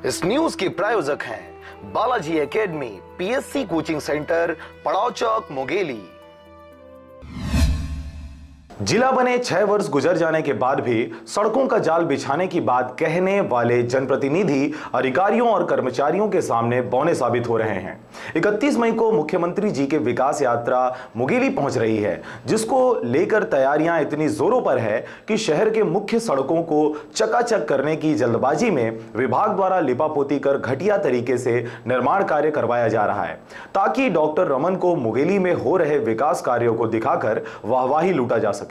इस न्यूज के प्रायोजक हैं Balaji academy, PSC coaching centre, पड़ाव चौक, मुंगेली। जिला बने 6 वर्ष गुजर जाने के बाद भी सड़कों का जाल बिछाने की बात कहने वाले जनप्रतिनिधि अधिकारियों और कर्मचारियों के सामने बौने साबित हो रहे हैं। 31 मई को मुख्यमंत्री जी के विकास यात्रा मुंगेली पहुंच रही है, जिसको लेकर तैयारियां इतनी जोरों पर है कि शहर के मुख्य सड़कों को चकाचक करने की जल्दबाजी में विभाग द्वारा लिपापोती कर घटिया तरीके से निर्माण कार्य करवाया जा रहा है, ताकि डॉक्टर रमन को मुंगेली में हो रहे विकास कार्यों को दिखाकर वाहवाही लूटा जा सके।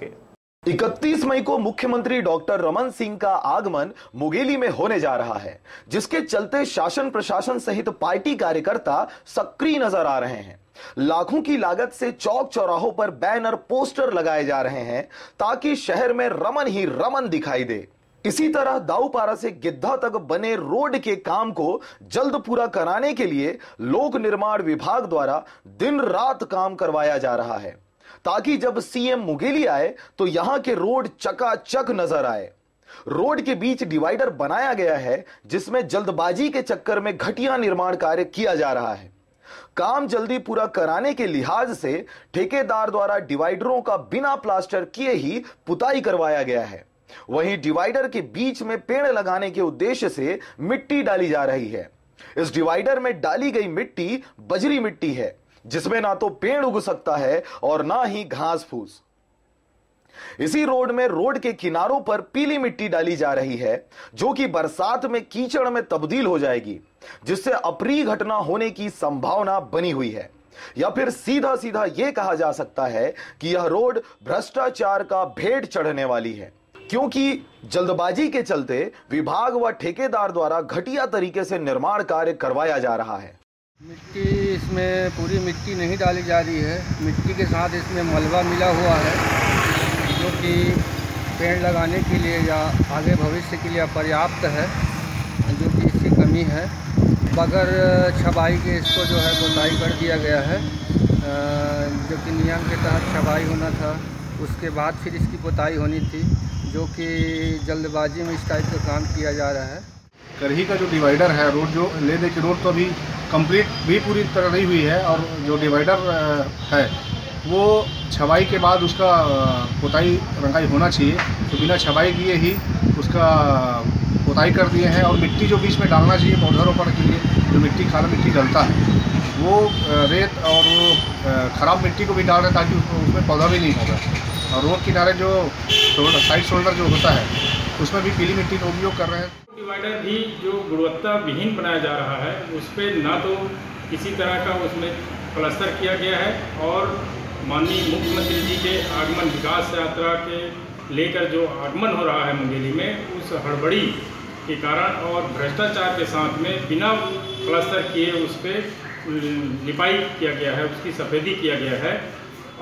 31 मई को मुख्यमंत्री डॉक्टर रमन सिंह का आगमन मुंगेली में होने जा रहा है, जिसके चलते शासन प्रशासन सहित पार्टी कार्यकर्ता सक्रिय नजर आ रहे हैं। लाखों की लागत से चौक चौराहों पर बैनर पोस्टर लगाए जा रहे हैं, ताकि शहर में रमन ही रमन दिखाई दे। इसी तरह दाऊपारा से गिद्धा तक बने रोड के काम को जल्द पूरा कराने के लिए लोक निर्माण विभाग द्वारा दिन रात काम करवाया जा रहा है, ताकि जब सीएम मुंगेली आए तो यहां के रोड चकाचक नजर आए। रोड के बीच डिवाइडर बनाया गया है, जिसमें जल्दबाजी के चक्कर में घटिया निर्माण कार्य किया जा रहा है। काम जल्दी पूरा कराने के लिहाज से ठेकेदार द्वारा डिवाइडरों का बिना प्लास्टर किए ही पुताई करवाया गया है। वहीं डिवाइडर के बीच में पेड़ लगाने के उद्देश्य से मिट्टी डाली जा रही है। इस डिवाइडर में डाली गई मिट्टी बजरी मिट्टी है, जिसमें ना तो पेड़ उग सकता है और ना ही घास फूस। इसी रोड में रोड के किनारों पर पीली मिट्टी डाली जा रही है, जो कि बरसात में कीचड़ में तब्दील हो जाएगी, जिससे अप्रिय घटना होने की संभावना बनी हुई है। या फिर सीधा सीधा यह कहा जा सकता है कि यह रोड भ्रष्टाचार का भेंट चढ़ने वाली है, क्योंकि जल्दबाजी के चलते विभाग व ठेकेदार द्वारा घटिया तरीके से निर्माण कार्य करवाया जा रहा है। मिट्टी इसमें पूरी मिट्टी नहीं डाली जा रही है। मिट्टी के साथ इसमें मलबा मिला हुआ है, जो कि पेड़ लगाने के लिए या आगे भविष्य के लिए अपर्याप्त है, जो कि इसकी कमी है। बगैर छबाई के इसको जो है पुताई कर दिया गया है, जो कि नियम के तहत छबाई होना था। उसके बाद फिर इसकी पुताई होनी थी, जो कि जल्दबाजी में इस टाइप का काम किया जा रहा है। करही का जो डिवाइडर है, रोड जो ले दे की रोड तो अभी कंप्लीट भी पूरी तरह नहीं हुई है, और जो डिवाइडर है वो छबाई के बाद उसका पुताई रंगाई होना चाहिए, तो बिना छबाई किए ही उसका पुताई कर दिए हैं। और मिट्टी जो बीच में डालना चाहिए पौधारोपण के लिए, जो मिट्टी खाला मिट्टी डलता है, वो रेत और वो ख़राब मिट्टी को भी डाल रहे हैं, ताकि उसमें पौधा भी नहीं होगा। और रोड किनारे जो साइड शोल्डर जो होता है, उसमें भी पीली मिट्टी का उपयोग कर रहे हैं। डिवाइडर भी जो गुणवत्ता विहीन बनाया जा रहा है, उस पर ना तो किसी तरह का उसमें प्लास्टर किया गया है, और माननीय मुख्यमंत्री जी के आगमन विकास यात्रा के लेकर जो आगमन हो रहा है मुंगेली में, उस हड़बड़ी के कारण और भ्रष्टाचार के साथ में बिना प्लास्टर किए उस पर लिपाई किया गया है, उसकी सफ़ेदी किया गया है।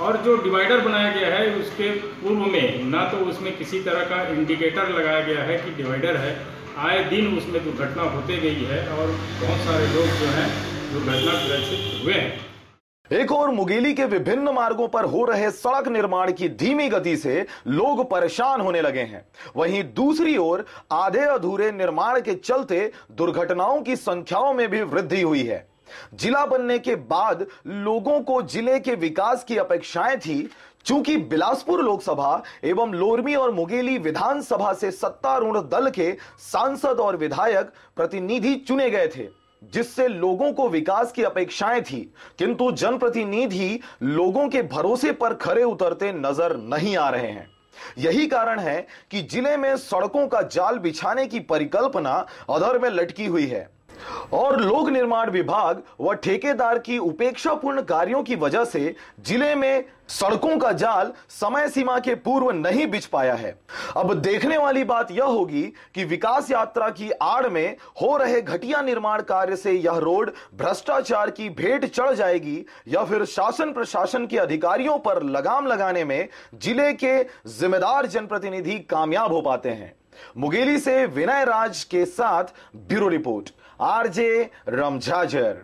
और जो डिवाइडर बनाया गया है, उसके पूर्व में ना तो उसमें किसी तरह का इंडिकेटर लगाया गया है कि डिवाइडर है। आए दिन उसमें दुर्घटना होते गई है, और बहुत सारे लोग जो हैं दुर्घटनाग्रस्त हुए हैं। एक और मुंगेली के विभिन्न मार्गों पर हो रहे सड़क निर्माण की धीमी गति से लोग परेशान होने लगे हैं। वहीं दूसरी ओर आधे अधूरे निर्माण के चलते दुर्घटनाओं की संख्याओं में भी वृद्धि हुई है। जिला बनने के बाद लोगों को जिले के विकास की अपेक्षाएं थी। चूंकि बिलासपुर लोकसभा एवं लोरमी और मुंगेली विधानसभा से सत्तारूढ़ दल के सांसद और विधायक प्रतिनिधि चुने गए थे, जिससे लोगों को विकास की अपेक्षाएं थी, किंतु जनप्रतिनिधि लोगों के भरोसे पर खरे उतरते नजर नहीं आ रहे हैं। यही कारण है कि जिले में सड़कों का जाल बिछाने की परिकल्पना अधर में लटकी हुई है, और लोक निर्माण विभाग व ठेकेदार की उपेक्षापूर्ण कार्यों की वजह से जिले में सड़कों का जाल समय सीमा के पूर्व नहीं बिछ पाया है। अब देखने वाली बात यह होगी कि विकास यात्रा की आड़ में हो रहे घटिया निर्माण कार्य से यह रोड भ्रष्टाचार की भेंट चढ़ जाएगी, या फिर शासन प्रशासन के अधिकारियों पर लगाम लगाने में जिले के जिम्मेदार जनप्रतिनिधि कामयाब हो पाते हैं। मुंगेली से विनय राज के साथ ब्यूरो रिपोर्ट, आरजे रमझाझर।